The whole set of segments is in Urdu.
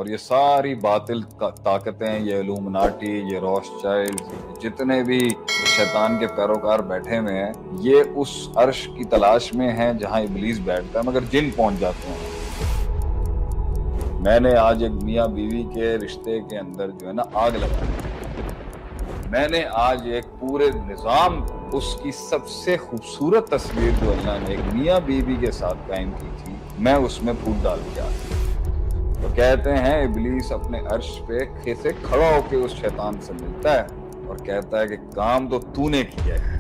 اور یہ ساری باطل طاقتیں، یہ الومناٹی، یہ روثشائلڈ، جتنے بھی شیطان کے پیروکار بیٹھے ہوئے ہیں، یہ اس عرش کی تلاش میں ہیں جہاں ابلیس بیٹھتا ہے، مگر جن پہنچ جاتے ہیں۔ میں نے آج ایک میاں بیوی کے رشتے کے اندر جو ہے نا آگ لگا دی۔ میں نے آج ایک پورے نظام کو، اس کی سب سے خوبصورت تصویر جو اللہ نے ایک میاں بیوی کے ساتھ قائم کی تھی، میں اس میں پھوٹ ڈال کے آ گیا۔ تو کہتے ہیں ابلیس اپنے عرش پہ سے کھڑا ہو کے اس شیطان سے ملتا ہے اور کہتا ہے کہ کام تو تو نے کیا ہے۔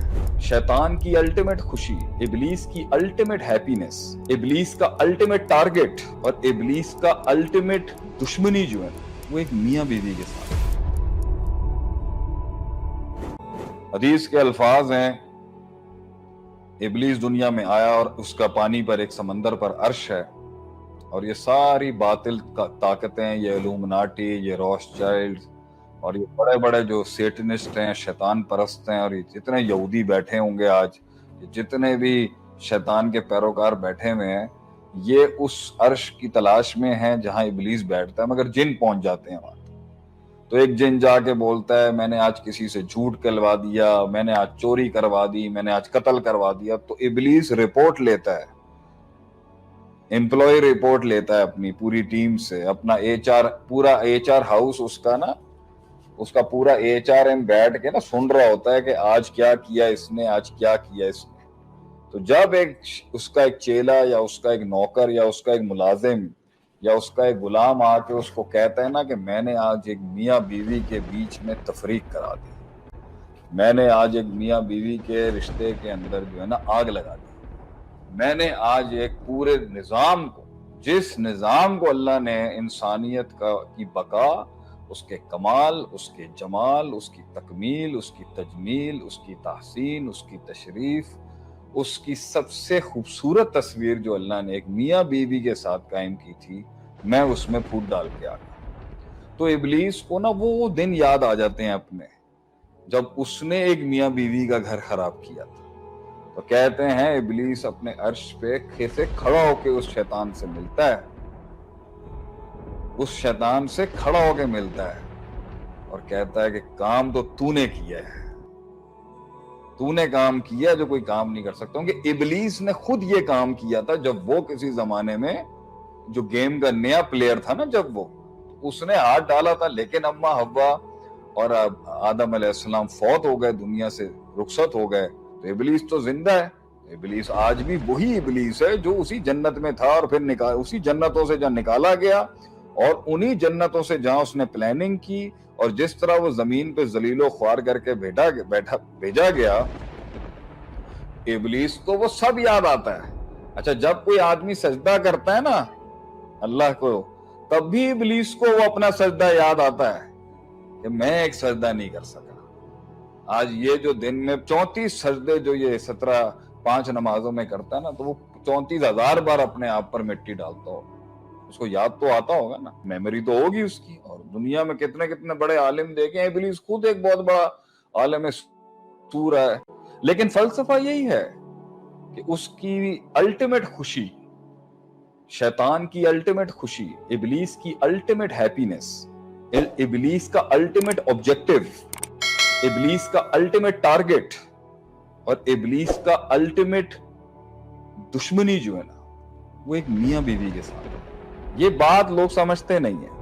شیطان کی الٹیمیٹ خوشی، ابلیس کی الٹیمیٹ ہیپینس، ابلیس کا الٹیمیٹ ٹارگٹ اور ابلیس کا الٹیمیٹ دشمنی جو ہے وہ ایک میاں بیوی کے ساتھ۔ حدیث کے الفاظ ہیں، ابلیس دنیا میں آیا اور اس کا پانی پر ایک سمندر پر عرش ہے، اور یہ ساری باطل طاقتیں، یہ الومناٹی، یہ روثشائلڈ اور یہ بڑے بڑے جو سیٹنسٹ ہیں، شیطان پرست ہیں، اور یہ جتنے یہودی بیٹھے ہوں گے آج، جتنے بھی شیطان کے پیروکار بیٹھے ہوئے ہیں، یہ اس عرش کی تلاش میں ہیں جہاں ابلیس بیٹھتا ہے، مگر جن پہنچ جاتے ہیں وہاں۔ تو ایک جن جا کے بولتا ہے میں نے آج کسی سے جھوٹ کہلوا دیا، میں نے آج چوری کروا دی، میں نے آج قتل کروا دیا، تو ابلیس رپورٹ لیتا ہے، امپلائی رپورٹ لیتا ہے اپنی پوری ٹیم سے، اپنا پورا ایچ آر ہاؤس اس کا پورا ایچ آر ایم بیٹھ کے نا سن رہا ہوتا ہے کہ آج کیا کیا اس نے، آج کیا کیا اس نے۔ تو جب اس کا ایک چیلا یا اس کا ایک نوکر یا اس کا ایک ملازم یا اس کا ایک غلام آ کے اس کو کہتا ہے نا کہ میں نے آج ایک میاں بیوی کے بیچ میں تفریق کرا دی، میں نے آج ایک میاں بیوی کے رشتے کے اندر جو ہے نا آگ لگا دی، میں نے آج ایک پورے نظام کو، جس نظام کو اللہ نے انسانیت کی بقا، اس کے کمال، اس کے جمال، اس کی تکمیل، اس کی تجمیل، اس کی تحسین، اس کی تشریف، اس کی سب سے خوبصورت تصویر جو اللہ نے ایک میاں بیوی کے ساتھ قائم کی تھی، میں اس میں پھوٹ ڈال کے آ گیا۔ تو ابلیس کو نا وہ دن یاد آ جاتے ہیں اپنے، جب اس نے ایک میاں بیوی کا گھر خراب کیا تھا۔ تو کہتے ہیں ابلیس اپنے عرش پہ سے کھڑا ہو کے اس شیطان سے ملتا ہے، اس شیطان سے کھڑا ہو کے ملتا ہے اور کہتا ہے کہ کام تو تو نے کیا ہے، تو نے کام کیا جو کوئی کام نہیں کر سکتا ہوں۔ کہ ابلیس نے خود یہ کام کیا تھا جب وہ کسی زمانے میں جو گیم کا نیا پلیئر تھا نا، جب وہ اس نے ہاتھ ڈالا تھا، لیکن اما حوا اور آدم علیہ السلام فوت ہو گئے، دنیا سے رخصت ہو گئے، تو ابلیس تو زندہ ہے۔ ابلیس آج بھی وہی ابلیس ہے جو اسی جنت میں تھا، اور پھر اسی جنتوں سے جہاں نکالا گیا، اور انہی جنتوں سے جہاں اس نے پلاننگ کی، اور جس طرح وہ زمین پہ ذلیل و خوار کر کے بھیجا گیا، ابلیس کو وہ سب یاد آتا ہے۔ اچھا، جب کوئی آدمی سجدہ کرتا ہے نا اللہ کو، تب بھی ابلیس کو وہ اپنا سجدہ یاد آتا ہے کہ میں ایک سجدہ نہیں کر سکا۔ آج یہ جو دن میں 34 سجدے جو یہ 5 نمازوں میں کرتا ہے نا، تو وہ 34,000 بار اپنے آپ پر مٹی ڈالتا ہو، اس کو یاد تو آتا ہوگا نا، میموری تو ہوگی اس کی۔ اور دنیا میں کتنے کتنے بڑے عالم دیکھیں، ابلیس خود ایک بہت بڑا عالم سور ہے، لیکن فلسفہ یہی ہے کہ اس کی الٹیمیٹ خوشی، شیطان کی الٹیمیٹ خوشی، ابلیس کی الٹیمیٹ ہیپینس، ابلیس کا الٹیمیٹ آبجیکٹو، ابلیس کا الٹیمیٹ ٹارگٹ اور ابلیس کا الٹیمیٹ دشمنی جو ہے نا، وہ ایک میاں بیوی کے ساتھ ہے۔ یہ بات لوگ سمجھتے نہیں ہیں۔